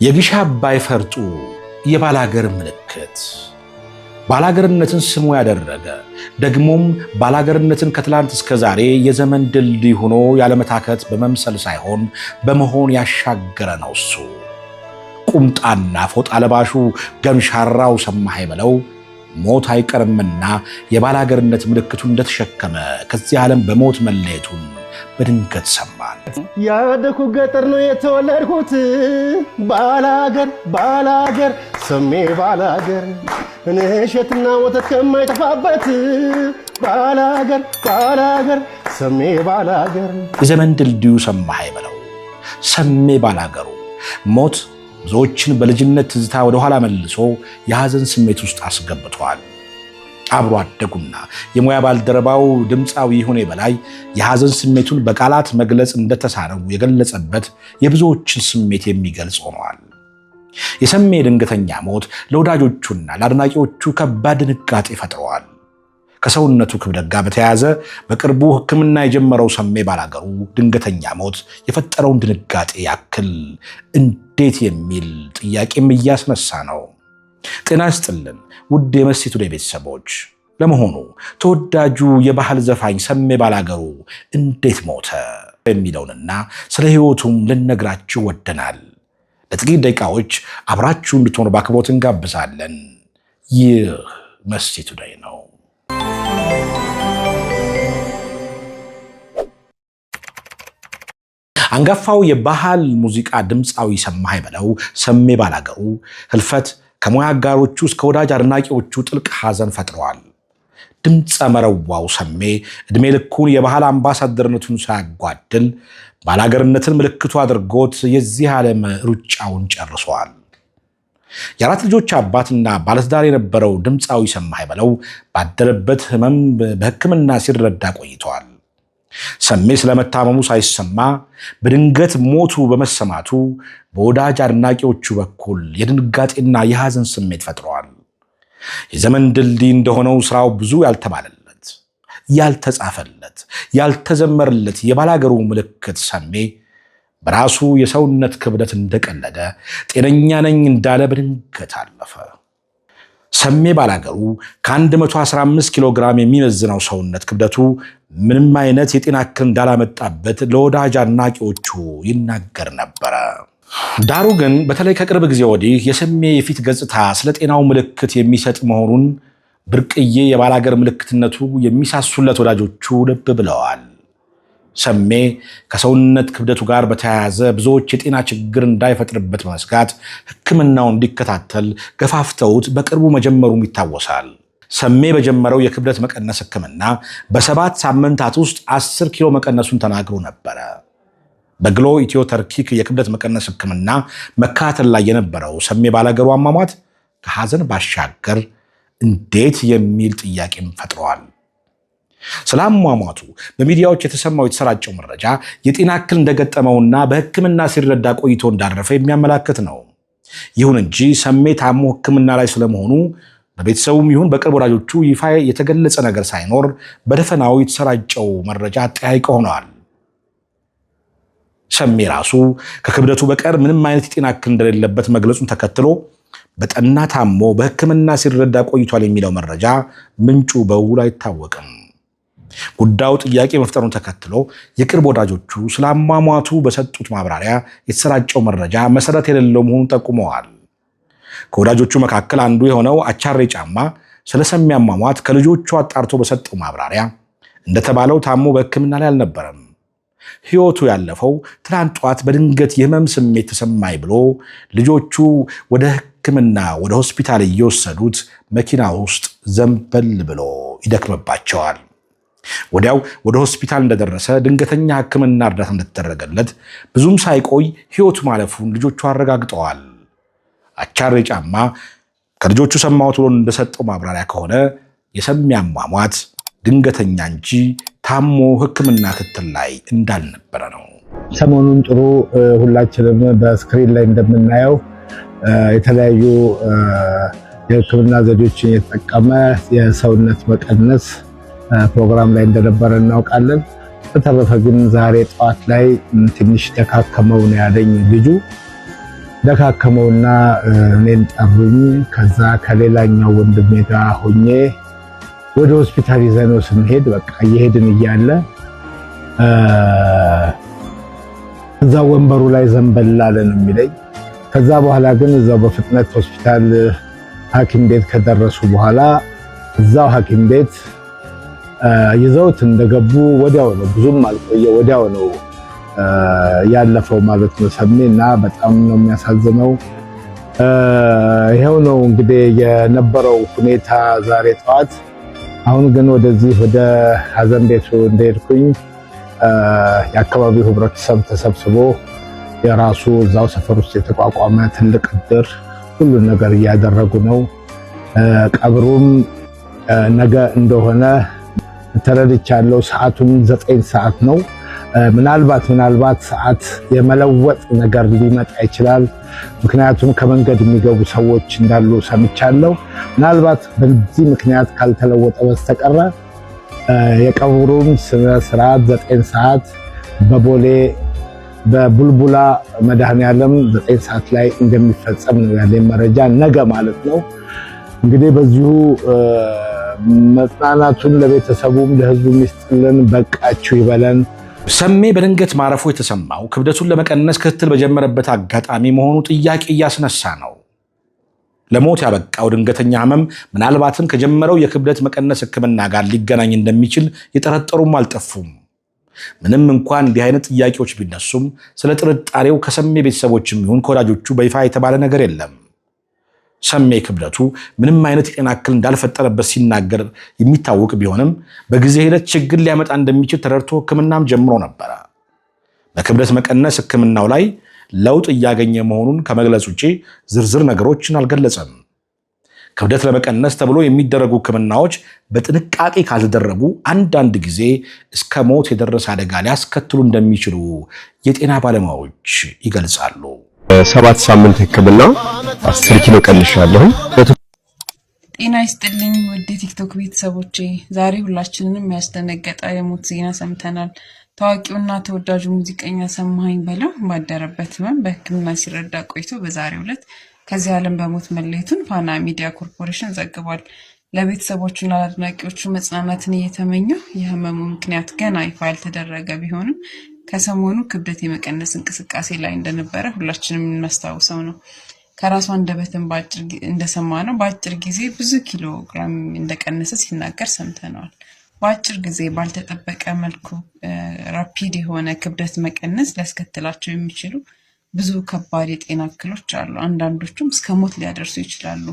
የግሽ አባይ ፈርጡ የባላገር ምልክት ባላገርነትን ስሙ ያደረገ ደግሞም ባላገርነትን ከትላንት እስከ ዛሬ የዘመን ድልድይ ሆኖ ያለመታከት በመምሰል ሳይሆን በመሆን ያሻገረ ነው እሱ። ቁምጣና ፎጣ ለባሹ ገምሻራው ሰማህ በለው ሞት አይቀርምና የባላገርነት ምልክቱን እንደተሸከመ ከዚህ ዓለም በሞት መለየቱን በድንገት ሰማን። ያደኩ ገጠር ነው የተወለድኩት ባላገር ሰሜ ባላገር እሸትና ወተት ከማይጠፋበት ባላገር ሰሜ ባላገር የዘመን ድልድዩ ሰማህ በለው ሰሜ ባላገሩ ሞት ብዙዎችን በልጅነት ትዝታ ወደ ኋላ መልሶ የሐዘን ስሜት ውስጥ አስገብቷል። አብሮ አደጉና የሙያ ባልደረባው ድምፃዊ ይሁኔ በላይ የሐዘን ስሜቱን በቃላት መግለጽ እንደተሳነው የገለጸበት የብዙዎችን ስሜት የሚገልጽ ሆኗል። የሰሜ ድንገተኛ ሞት ለወዳጆቹና ለአድናቂዎቹ ከባድ ድንጋጤ ፈጥረዋል። ከሰውነቱ ክብደት ጋር በተያያዘ በቅርቡ ሕክምና የጀመረው ሰሜ ባላገሩ ድንገተኛ ሞት የፈጠረውን ድንጋጤ ያክል እንዴት የሚል ጥያቄም እያስነሳ ነው። ጤና ይስጥልን ውድ የመሲ ቱዴይ ቤተሰቦች፣ ለመሆኑ ተወዳጁ የባህል ዘፋኝ ሰሜ ባላገሩ እንዴት ሞተ የሚለውንና ስለ ሕይወቱም ልነግራችሁ ወደናል። ለጥቂት ደቂቃዎች አብራችሁ እንድትሆኑ በአክብሮት እንጋብዛለን። ይህ መሲ ቱዴይ ነው። አንጋፋው የባህል ሙዚቃ ድምፃዊ ሰማህ በለው ሰሜ ባላገሩ ህልፈት ከሙያ አጋሮቹ እስከ ወዳጅ አድናቂዎቹ ጥልቅ ሐዘን ፈጥረዋል። ድምፀ መረዋው ሰሜ ዕድሜ ልኩን የባህል አምባሳደርነቱን ሳያጓድል ባላገርነትን ምልክቱ አድርጎት የዚህ ዓለም ሩጫውን ጨርሷል። የአራት ልጆች አባትና ባለትዳር የነበረው ድምፃዊ ሰማህ በለው ባደረበት ህመም በሕክምና ሲረዳ ቆይተዋል። ሰሜ ስለመታመሙ ሳይሰማ በድንገት ሞቱ በመሰማቱ በወዳጅ አድናቂዎቹ በኩል የድንጋጤና የሐዘን ስሜት ፈጥረዋል። የዘመን ድልድይ እንደሆነው ስራው ብዙ ያልተባለለት፣ ያልተጻፈለት፣ ያልተዘመረለት የባላገሩ ምልክት ሰሜ በራሱ የሰውነት ክብደት እንደቀለደ ጤነኛ ነኝ እንዳለ በድንገት አለፈ። ሰሜ ባላገሩ ከ115 ኪሎ ግራም የሚመዝነው ሰውነት ክብደቱ ምንም አይነት የጤና እክል እንዳላመጣበት ለወዳጅ አድናቂዎቹ ይናገር ነበረ። ዳሩ ግን በተለይ ከቅርብ ጊዜ ወዲህ የሰሜ የፊት ገጽታ ስለ ጤናው ምልክት የሚሰጥ መሆኑን ብርቅዬ የባላገር ምልክትነቱ የሚሳሱለት ወዳጆቹ ልብ ብለዋል። ሰሜ ከሰውነት ክብደቱ ጋር በተያያዘ ብዙዎች የጤና ችግር እንዳይፈጥርበት በመስጋት ሕክምናውን እንዲከታተል ገፋፍተውት በቅርቡ መጀመሩም ይታወሳል። ሰሜ በጀመረው የክብደት መቀነስ ሕክምና በ7 ሳምንታት ውስጥ 10 ኪሎ መቀነሱን ተናግሮ ነበረ። በግሎ ኢትዮ ተርኪክ የክብደት መቀነስ ሕክምና መካተል ላይ የነበረው ሰሜ ባላገሩ አሟሟት ከሐዘን ባሻገር እንዴት የሚል ጥያቄም ፈጥረዋል። ስለ አሟሟቱ በሚዲያዎች የተሰራጨው መረጃ የጤና እክል እንደገጠመውና በሕክምና ሲረዳ ቆይቶ እንዳረፈ የሚያመላክት ነው። ይሁን እንጂ ሰሜ ታሞ ሕክምና ላይ ስለመሆኑ በቤተሰቡም ይሁን በቅርብ ወዳጆቹ ይፋ የተገለጸ ነገር ሳይኖር በደፈናው የተሰራጨው መረጃ አጠያይቀ ሆነዋል። ሰሜ ራሱ ከክብደቱ በቀር ምንም አይነት የጤና እክል እንደሌለበት መግለጹን ተከትሎ በጠና ታሞ በሕክምና ሲረዳ ቆይቷል የሚለው መረጃ ምንጩ በውል አይታወቅም። ጉዳዩ ጥያቄ መፍጠሩን ተከትሎ የቅርብ ወዳጆቹ ስለ አሟሟቱ በሰጡት ማብራሪያ የተሰራጨው መረጃ መሰረት የሌለው መሆኑን ጠቁመዋል። ከወዳጆቹ መካከል አንዱ የሆነው አቻሬ ጫማ ስለ ሰሜ አሟሟት ከልጆቹ አጣርቶ በሰጠው ማብራሪያ እንደተባለው ታሞ በሕክምና ላይ አልነበረም። ሕይወቱ ያለፈው ትናንት ጧት በድንገት የህመም ስሜት ተሰማኝ ብሎ ልጆቹ ወደ ሕክምና ወደ ሆስፒታል እየወሰዱት መኪና ውስጥ ዘንበል ብሎ ይደክምባቸዋል። ወዲያው ወደ ሆስፒታል እንደደረሰ ድንገተኛ ሕክምና እርዳታ እንደተደረገለት ብዙም ሳይቆይ ሕይወቱ ማለፉን ልጆቹ አረጋግጠዋል። አቻሬ ጫማ ከልጆቹ ሰማሁት ብሎ እንደሰጠው ማብራሪያ ከሆነ የሰሜ አሟሟት ድንገተኛ እንጂ ታሞ ሕክምና ክትትል ላይ እንዳልነበረ ነው። ሰሞኑን ጥሩ ሁላችንም በስክሪን ላይ እንደምናየው የተለያዩ የሕክምና ዘዴዎችን የተጠቀመ የሰውነት መቀነስ ፕሮግራም ላይ እንደነበረ እናውቃለን። በተረፈ ግን ዛሬ ጠዋት ላይ ትንሽ ደካከመው ነው ያለኝ ልጁ። ደካከመውና እኔን ጠሩኝ። ከዛ ከሌላኛው ወንድሜ ጋር ሆኜ ወደ ሆስፒታል ይዘነው ስንሄድ በቃ እየሄድን እያለ እዛ ወንበሩ ላይ ዘንበል አለን የሚለኝ። ከዛ በኋላ ግን እዛው በፍጥነት ሆስፒታል ሐኪም ቤት ከደረሱ በኋላ እዛው ሐኪም ቤት ይዘውት እንደገቡ ወዲያው ነው፣ ብዙም አልቆየ፣ ወዲያው ነው ያለፈው ማለት ነው ሰሜና። በጣም ነው የሚያሳዝነው። ይሄው ነው እንግዲህ የነበረው ሁኔታ ዛሬ ጠዋት። አሁን ግን ወደዚህ ወደ ሀዘን ቤቱ እንደሄድኩኝ የአካባቢው ህብረተሰብ ተሰብስቦ የራሱ እዛው ሰፈር ውስጥ የተቋቋመ ትልቅ እድር ሁሉን ነገር እያደረጉ ነው። ቀብሩም ነገ እንደሆነ ተረድቻለሁ። ሰዓቱም 9 ሰዓት ነው። ምናልባት ሰዓት የመለወጥ ነገር ሊመጣ ይችላል። ምክንያቱም ከመንገድ የሚገቡ ሰዎች እንዳሉ ሰምቻለሁ። ምናልባት በዚህ ምክንያት ካልተለወጠ በስተቀረ የቀብሩም ስነ ስርዓት 9 ሰዓት በቦሌ በቡልቡላ መድኃኔዓለም 9 ሰዓት ላይ እንደሚፈጸም ነው ያለኝ መረጃ፣ ነገ ማለት ነው። እንግዲህ በዚሁ መጽናናቱን ለቤተሰቡም ለህዝቡ ይስጥልን፣ በቃችሁ ይበለን። ሰሜ በድንገት ማረፉ የተሰማው ክብደቱን ለመቀነስ ክትትል በጀመረበት አጋጣሚ መሆኑ ጥያቄ እያስነሳ ነው። ለሞት ያበቃው ድንገተኛ ህመም ምናልባትም ከጀመረው የክብደት መቀነስ ሕክምና ጋር ሊገናኝ እንደሚችል የጠረጠሩም አልጠፉም። ምንም እንኳን እንዲህ አይነት ጥያቄዎች ቢነሱም ስለ ጥርጣሬው ከሰሜ ቤተሰቦችም ይሁን ከወዳጆቹ በይፋ የተባለ ነገር የለም። ሰሜ ክብደቱ ምንም አይነት የጤና እክል እንዳልፈጠረበት ሲናገር የሚታወቅ ቢሆንም በጊዜ ሂደት ችግር ሊያመጣ እንደሚችል ተረድቶ ሕክምናም ጀምሮ ነበረ። በክብደት መቀነስ ሕክምናው ላይ ለውጥ እያገኘ መሆኑን ከመግለጽ ውጭ ዝርዝር ነገሮችን አልገለጸም። ክብደት ለመቀነስ ተብሎ የሚደረጉ ሕክምናዎች በጥንቃቄ ካልተደረጉ አንዳንድ ጊዜ እስከ ሞት የደረሰ አደጋ ሊያስከትሉ እንደሚችሉ የጤና ባለሙያዎች ይገልጻሉ። 7 ሳምንት ሕክምና 10 ኪሎ ቀንሻለሁ። ጤና ይስጥልኝ ውድ ቲክቶክ ቤተሰቦቼ፣ ዛሬ ሁላችንንም ያስደነገጠ የሞት ዜና ሰምተናል። ታዋቂውና ተወዳጁ ሙዚቀኛ ሰማኸኝ በለው ባደረበት ህመም በሕክምና ሲረዳ ቆይቶ በዛሬው ዕለት ከዚህ ዓለም በሞት መለየቱን ፋና ሚዲያ ኮርፖሬሽን ዘግቧል። ለቤተሰቦቹና ለአድናቂዎቹ መጽናናትን እየተመኘ የህመሙ ምክንያት ገና ይፋ ያልተደረገ ቢሆንም ከሰሞኑ ክብደት የመቀነስ እንቅስቃሴ ላይ እንደነበረ ሁላችንም የምናስታውሰው ነው። ከራሱ አንደበትም እንደሰማነው በአጭር ጊዜ ብዙ ኪሎ ግራም እንደቀነሰ ሲናገር ሰምተነዋል። በአጭር ጊዜ ባልተጠበቀ መልኩ ራፒድ የሆነ ክብደት መቀነስ ሊያስከትላቸው የሚችሉ ብዙ ከባድ የጤና እክሎች አሉ። አንዳንዶቹም እስከ ሞት ሊያደርሱ ይችላሉ።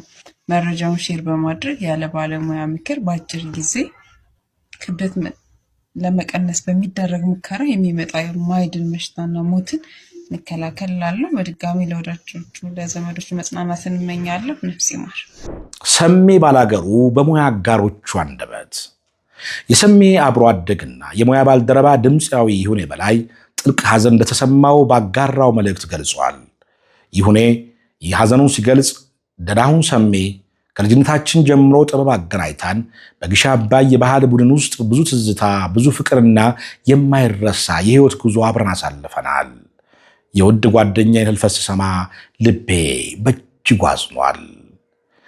መረጃውን ሼር በማድረግ ያለ ባለሙያ ምክር በአጭር ጊዜ ክብደት ለመቀነስ በሚደረግ ሙከራ የሚመጣ የማይድን በሽታና ሞትን እንከላከል እላለሁ። በድጋሚ ለወዳጆቹ ለዘመዶቹ መጽናናትን እመኛለሁ። ነፍስ ይማር። ሰሜ ባላገሩ በሙያ አጋሮቹ አንደበት የሰሜ አብሮ አደግና የሙያ ባልደረባ ድምፃዊ ይሁኔ በላይ ጥልቅ ሐዘን እንደተሰማው ባጋራው መልእክት ገልጿል። ይሁኔ የሐዘኑን ሲገልጽ ደዳሁን ሰሜ ከልጅነታችን ጀምሮ ጥበብ አገናኝታን በግሽ አባይ የባህል ቡድን ውስጥ ብዙ ትዝታ፣ ብዙ ፍቅርና የማይረሳ የህይወት ጉዞ አብረን አሳልፈናል። የውድ ጓደኛዬን ህልፈት ስሰማ ልቤ በእጅጉ አዝኗል።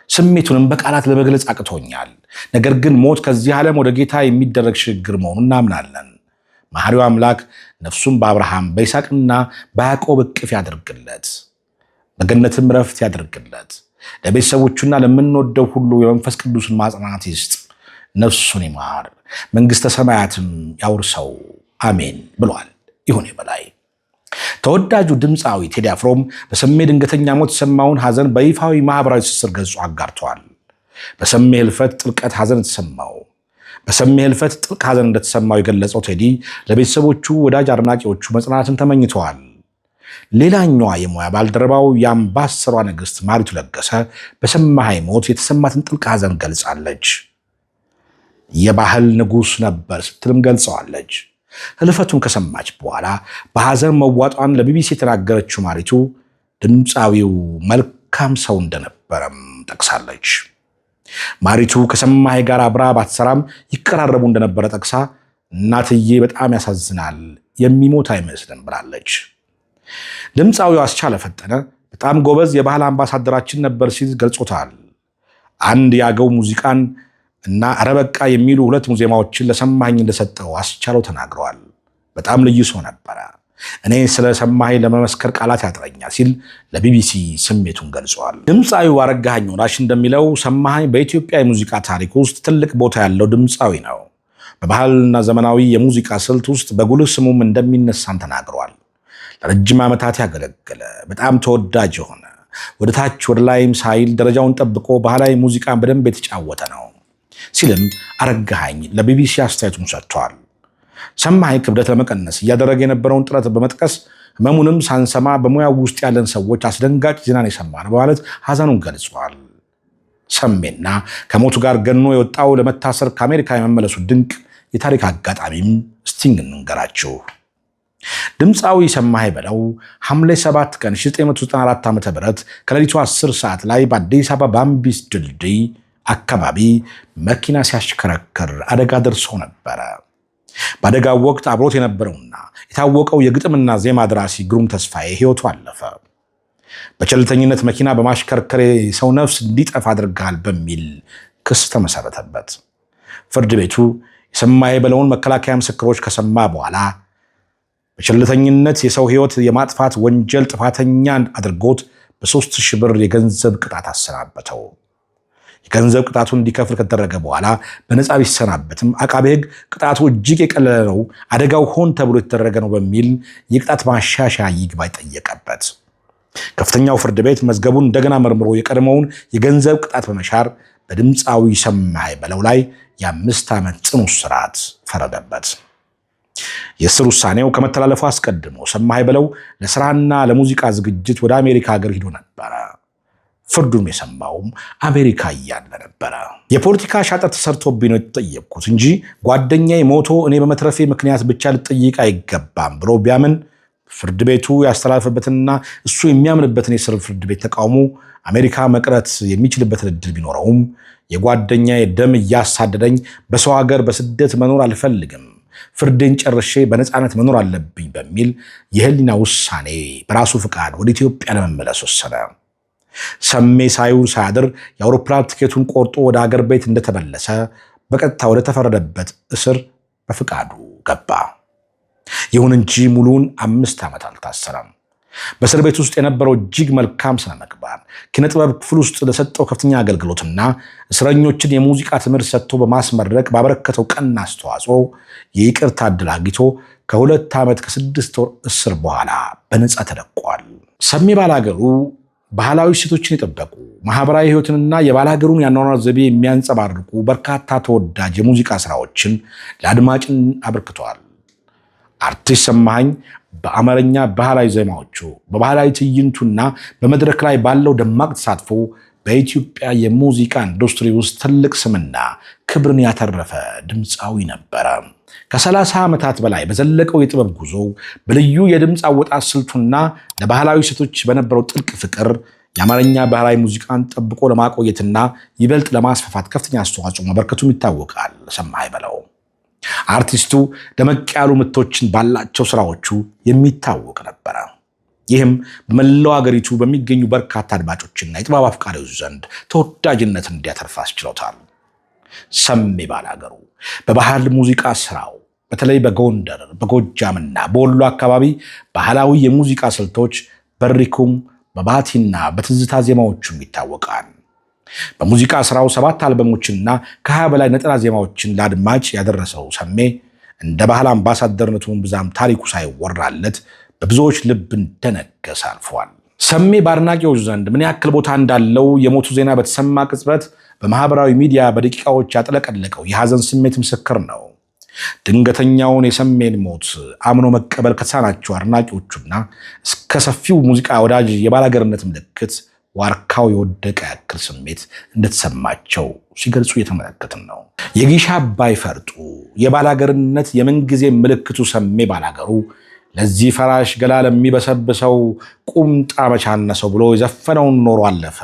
ስሜቱንም በቃላት ለመግለጽ አቅቶኛል። ነገር ግን ሞት ከዚህ ዓለም ወደ ጌታ የሚደረግ ሽግግር መሆኑን እናምናለን። መሐሪው አምላክ ነፍሱን በአብርሃም በይስሐቅና በያዕቆብ እቅፍ ያደርግለት፣ በገነትም ረፍት ያደርግለት። ለቤተሰቦቹና ለምንወደው ሁሉ የመንፈስ ቅዱስን ማጽናናት ይስጥ። ነፍሱን ይማር፣ መንግሥተ ሰማያትም ያውርሰው፣ አሜን ብሏል ይሁኔ በላይ። ተወዳጁ ድምፃዊ ቴዲ አፍሮም በሰሜ ድንገተኛ ሞት የተሰማውን ሐዘን በይፋዊ ማህበራዊ ትስስር ገጹ አጋርተዋል። በሰሜ ህልፈት ጥልቅ ሐዘን እንደተሰማው የገለጸው ቴዲ ለቤተሰቦቹ፣ ወዳጅ አድናቂዎቹ መጽናናትን ተመኝተዋል። ሌላኛዋ የሙያ ባልደረባው የአምባሰሯ ንግሥት ማሪቱ ለገሰ በሰማኸኝ ሞት የተሰማትን ጥልቅ ሐዘን ገልጻለች። የባህል ንጉሥ ነበር ስትልም ገልጸዋለች። ህልፈቱን ከሰማች በኋላ በሐዘን መዋጧን ለቢቢሲ የተናገረችው ማሪቱ ድምፃዊው መልካም ሰው እንደነበረም ጠቅሳለች። ማሪቱ ከሰማኸኝ ጋር አብራ ባትሰራም ይቀራረቡ እንደነበረ ጠቅሳ እናትዬ በጣም ያሳዝናል፣ የሚሞት አይመስልም ብላለች። ድምፃዊው አስቻለ ፈጠነ በጣም ጎበዝ የባህል አምባሳደራችን ነበር ሲል ገልጾታል። አንድ የአገው ሙዚቃን እና አረበቃ የሚሉ 2 ዜማዎችን ለሰማኸኝ እንደሰጠው አስቻለው ተናግረዋል። በጣም ልዩ ሰው ነበረ። እኔ ስለ ሰማኸኝ ለመመስከር ቃላት ያጥረኛል ሲል ለቢቢሲ ስሜቱን ገልጿል። ድምፃዊው አረጋኸኝ ወራሽ እንደሚለው ሰማኸኝ በኢትዮጵያ የሙዚቃ ታሪክ ውስጥ ትልቅ ቦታ ያለው ድምፃዊ ነው። በባህልና ዘመናዊ የሙዚቃ ስልት ውስጥ በጉልህ ስሙም እንደሚነሳም ተናግሯል። ለረጅም ዓመታት ያገለገለ በጣም ተወዳጅ የሆነ ወደ ታች ወደ ላይም ሳይል ደረጃውን ጠብቆ ባህላዊ ሙዚቃን በደንብ የተጫወተ ነው ሲልም አረጋኸኝ ለቢቢሲ አስተያየቱን ሰጥቷል። ሰማኸኝ ክብደት ለመቀነስ እያደረገ የነበረውን ጥረት በመጥቀስ ህመሙንም ሳንሰማ በሙያው ውስጥ ያለን ሰዎች አስደንጋጭ ዜናን የሰማን በማለት ሐዘኑን ገልጿል። ሰሜና ከሞቱ ጋር ገኖ የወጣው ለመታሰር ከአሜሪካ የመመለሱ ድንቅ የታሪክ አጋጣሚም ስቲንግ እንንገራችሁ። ድምፃዊ ሰማኸኝ በለው ሐምሌ 7 ቀን 1994 ዓ.ም ከሌሊቱ 10 ሰዓት ላይ በአዲስ አበባ ባምቢስ ድልድይ አካባቢ መኪና ሲያሽከረክር አደጋ ደርሶ ነበረ። በአደጋው ወቅት አብሮት የነበረውና የታወቀው የግጥምና ዜማ ደራሲ ግሩም ተስፋዬ ሕይወቱ አለፈ። በቸልተኝነት መኪና በማሽከርከር የሰው ነፍስ እንዲጠፋ አድርገሃል በሚል ክስ ተመሰረተበት። ፍርድ ቤቱ የሰማኸኝ በለውን መከላከያ ምስክሮች ከሰማ በኋላ በቸልተኝነት የሰው ሕይወት የማጥፋት ወንጀል ጥፋተኛ አድርጎት በ3,000 ብር የገንዘብ ቅጣት አሰናበተው። የገንዘብ ቅጣቱ እንዲከፍል ከተደረገ በኋላ በነፃ ቢሰናበትም አቃቤ ሕግ ቅጣቱ እጅግ የቀለለ ነው፣ አደጋው ሆን ተብሎ የተደረገ ነው በሚል የቅጣት ማሻሻያ ይግባኝ ጠየቀበት። ከፍተኛው ፍርድ ቤት መዝገቡን እንደገና መርምሮ የቀድሞውን የገንዘብ ቅጣት በመሻር በድምፃዊ ሰማኸኝ በለው ላይ የ5 ዓመት ጽኑ እስራት ፈረደበት። የእስር ውሳኔው ከመተላለፉ አስቀድሞ ሰማኸኝ በለው ለስራና ለሙዚቃ ዝግጅት ወደ አሜሪካ ሀገር ሂዶ ነበረ። ፍርዱን የሰማውም አሜሪካ እያለ ነበረ። የፖለቲካ ሻጠር ተሰርቶብኝ ነው የተጠየቅኩት እንጂ ጓደኛዬ ሞቶ እኔ በመትረፌ ምክንያት ብቻ ልጠይቅ አይገባም ብሎ ቢያምን ፍርድ ቤቱ ያስተላለፈበትና እሱ የሚያምንበትን የስር ፍርድ ቤት ተቃውሞ አሜሪካ መቅረት የሚችልበትን እድል ቢኖረውም የጓደኛዬ ደም እያሳደደኝ በሰው ሀገር በስደት መኖር አልፈልግም፣ ፍርዴን ጨርሼ በነፃነት መኖር አለብኝ በሚል የህሊና ውሳኔ በራሱ ፍቃድ ወደ ኢትዮጵያ ለመመለስ ወሰነ። ሰሜ ሳይውል ሳያድር የአውሮፕላን ትኬቱን ቆርጦ ወደ ሀገር ቤት እንደተመለሰ በቀጥታ ወደ ተፈረደበት እስር በፍቃዱ ገባ። ይሁን እንጂ ሙሉውን 5 ዓመት አልታሰረም። በእስር ቤት ውስጥ የነበረው እጅግ መልካም ስነምግባር ኪነጥበብ ክፍል ውስጥ ለሰጠው ከፍተኛ አገልግሎትና እስረኞችን የሙዚቃ ትምህርት ሰጥቶ በማስመረቅ ባበረከተው ቀና አስተዋጽኦ የይቅርታ ዕድል አግኝቶ ከ2 ዓመት ከ6 ወር እስር በኋላ በነፃ ተለቋል። ሰሜ ባላገሩ ባህላዊ እሴቶችን የጠበቁ ማህበራዊ ህይወትንና የባላገሩን የአኗኗር ዘይቤ የሚያንጸባርቁ በርካታ ተወዳጅ የሙዚቃ ስራዎችን ለአድማጭን አበርክተዋል። አርቲስት ሰማኸኝ በአማርኛ ባህላዊ ዜማዎቹ በባህላዊ ትዕይንቱና በመድረክ ላይ ባለው ደማቅ ተሳትፎ በኢትዮጵያ የሙዚቃ ኢንዱስትሪ ውስጥ ትልቅ ስምና ክብርን ያተረፈ ድምፃዊ ነበረ። ከ30 ዓመታት በላይ በዘለቀው የጥበብ ጉዞ በልዩ የድምፅ አወጣት ስልቱና ለባህላዊ እሴቶች በነበረው ጥልቅ ፍቅር የአማርኛ ባህላዊ ሙዚቃን ጠብቆ ለማቆየትና ይበልጥ ለማስፋፋት ከፍተኛ አስተዋጽኦ ማበርከቱም ይታወቃል። ሰማኸኝ በለው አርቲስቱ ደመቅ ያሉ ምቶችን ባላቸው ስራዎቹ የሚታወቅ ነበረ። ይህም በመላው ሀገሪቱ በሚገኙ በርካታ አድማጮችና የጥበብ አፍቃሪዎች ዘንድ ተወዳጅነት እንዲያተርፍ አስችሎታል። ሰሜ ባላገሩ በባህል ሙዚቃ ስራው በተለይ በጎንደር በጎጃምና በወሎ አካባቢ ባህላዊ የሙዚቃ ስልቶች በሪኩም በባቲና በትዝታ ዜማዎቹም ይታወቃል። በሙዚቃ ስራው 7 አልበሞችና ከ20 በላይ ነጠላ ዜማዎችን ለአድማጭ ያደረሰው ሰሜ እንደ ባህል አምባሳደርነቱን ብዛም ታሪኩ ሳይወራለት በብዙዎች ልብ እንደነገሰ አልፏል። ሰሜ በአድናቂዎች ዘንድ ምን ያክል ቦታ እንዳለው የሞቱ ዜና በተሰማ ቅጽበት በማህበራዊ ሚዲያ በደቂቃዎች ያጠለቀለቀው የሐዘን ስሜት ምስክር ነው። ድንገተኛውን የሰሜን ሞት አምኖ መቀበል ከተሳናቸው አድናቂዎቹና እስከ ሰፊው ሙዚቃ ወዳጅ የባላገርነት ምልክት ዋርካው የወደቀ ያክል ስሜት እንደተሰማቸው ሲገልጹ እየተመለከትን ነው። የጊሻ አባይ ፈርጡ የባላገርነት የምንጊዜ ምልክቱ ሰሜ ባላገሩ ለዚህ ፈራሽ ገላ ለሚበሰብሰው ቁምጣ መቻነሰው ብሎ የዘፈነውን ኖሮ አለፈ።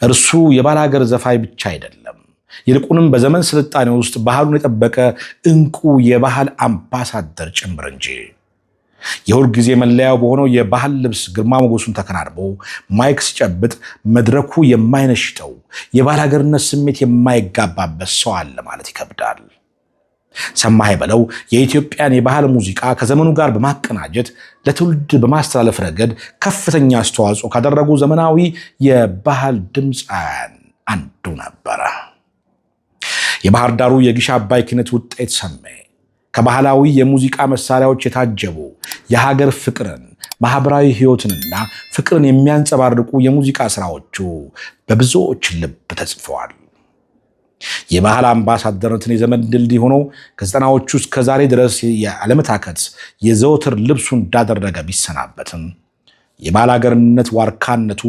እርሱ የባላገር ዘፋኝ ብቻ አይደለም፣ ይልቁንም በዘመን ስልጣኔ ውስጥ ባህሉን የጠበቀ እንቁ የባህል አምባሳደር ጭምር እንጂ። የሁል ጊዜ መለያው በሆነው የባህል ልብስ ግርማ ሞገሱን ተከናንቦ ማይክ ሲጨብጥ መድረኩ የማይነሽተው የባላገርነት ስሜት የማይጋባበት ሰው አለ ማለት ይከብዳል። ሰማኸኝ በለው የኢትዮጵያን የባህል ሙዚቃ ከዘመኑ ጋር በማቀናጀት ለትውልድ በማስተላለፍ ረገድ ከፍተኛ አስተዋጽኦ ካደረጉ ዘመናዊ የባህል ድምፃውያን አንዱ ነበረ። የባህር ዳሩ የግሽ አባይ ኪነት ውጤት ሰሜ ከባህላዊ የሙዚቃ መሳሪያዎች የታጀቡ የሀገር ፍቅርን፣ ማህበራዊ ህይወትንና ፍቅርን የሚያንጸባርቁ የሙዚቃ ስራዎቹ በብዙዎች ልብ ተጽፈዋል። የባህል አምባሳደርነትን የዘመን ድልድይ ሆኖ ከ90ዎቹ እስከ ዛሬ ድረስ ያለመታከት የዘወትር ልብሱ እንዳደረገ ቢሰናበትም የባላገርነት ዋርካነቱ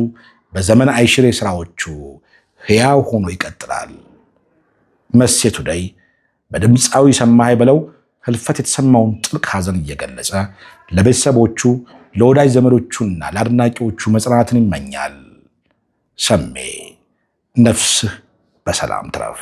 በዘመን አይሽሬ ስራዎቹ ሕያው ሆኖ ይቀጥላል። መሴ ቱደይ በድምፃዊ ሰማኸኝ በለው ህልፈት የተሰማውን ጥልቅ ሐዘን እየገለጸ ለቤተሰቦቹ፣ ለወዳጅ ዘመዶቹና ለአድናቂዎቹ መጽናናትን ይመኛል። ሰሜ ነፍስህ በሰላም ትረፍ።